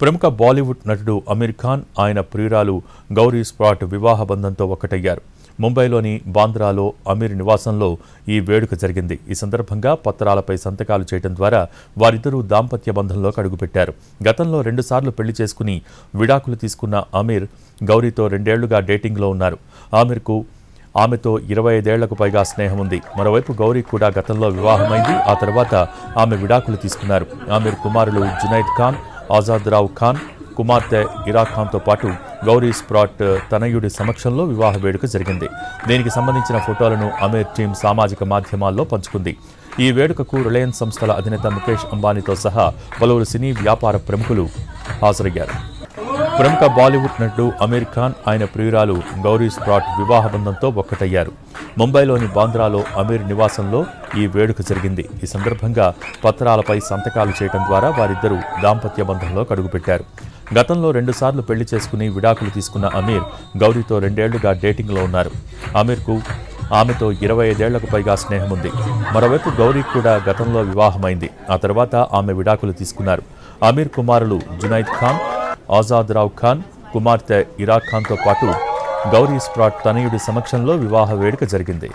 ప్రముఖ బాలీవుడ్ నటుడు అమీర్ ఖాన్ ఆయన ప్రియురాలు గౌరీ స్ప్రాట్ వివాహ బంధంతో ఒక్కటయ్యారు. ముంబైలోని బాంద్రాలో అమీర్ నివాసంలో ఈ వేడుక జరిగింది. ఈ సందర్భంగా పత్రాలపై సంతకాలు చేయడం ద్వారా వారిద్దరూ దాంపత్య బంధంలోకి అడుగుపెట్టారు. గతంలో 2 సార్లు పెళ్లి చేసుకుని విడాకులు తీసుకున్న అమీర్ గౌరీతో 2 ఏళ్లుగా డేటింగ్లో ఉన్నారు. ఆమెతో 25 ఏళ్లకు పైగా స్నేహం ఉంది. మరోవైపు గౌరీ కూడా గతంలో వివాహమైంది. ఆ తర్వాత ఆమె విడాకులు తీసుకున్నారు. ఆమీర్ కుమారులు జునైద్ ఖాన్, ఆజాద్ రావ్ ఖాన్, కుమార్తె ఇరా ఖాన్తో పాటు గౌరీ స్ప్రాట్ తనయుడి సమక్షంలో వివాహ వేడుక జరిగింది. దీనికి సంబంధించిన ఫోటోలను అమీర్ టీం సామాజిక మాధ్యమాల్లో పంచుకుంది. ఈ వేడుకకు రిలయన్స్ సంస్థల అధినేత ముఖేష్ అంబానీతో సహా పలువురు సినీ వ్యాపార ప్రముఖులు హాజరయ్యారు. ప్రముఖ బాలీవుడ్ నటుడు అమీర్ ఖాన్ ఆయన ప్రియురాలు గౌరీ స్ప్రాట్ వివాహ బంధంతో ఒక్కటయ్యారు. ముంబైలోని బాంద్రాలో అమీర్ నివాసంలో ఈ వేడుక జరిగింది. ఈ సందర్భంగా పత్రాలపై సంతకాలు చేయడం ద్వారా వారిద్దరూ దాంపత్య బంధంలో అడుగుపెట్టారు. గతంలో 2 సార్లు పెళ్లి చేసుకుని విడాకులు తీసుకున్న అమీర్ గౌరీతో 2 ఏళ్లుగా డేటింగ్లో ఉన్నారు. అమీర్కు ఆమెతో 25 ఏళ్లకు పైగా స్నేహం ఉంది. మరోవైపు గౌరీ కూడా గతంలో వివాహమైంది. ఆ తర్వాత ఆమె విడాకులు తీసుకున్నారు. అమీర్ కుమారులు జునైద్ ఖాన్, ఆజాద్ రావ్ ఖాన్, కుమార్తె ఇరా ఖాన్తో పాటు గౌరీ స్ప్రాట్ తనయుడి సమక్షంలో వివాహ వేడుక జరిగింది.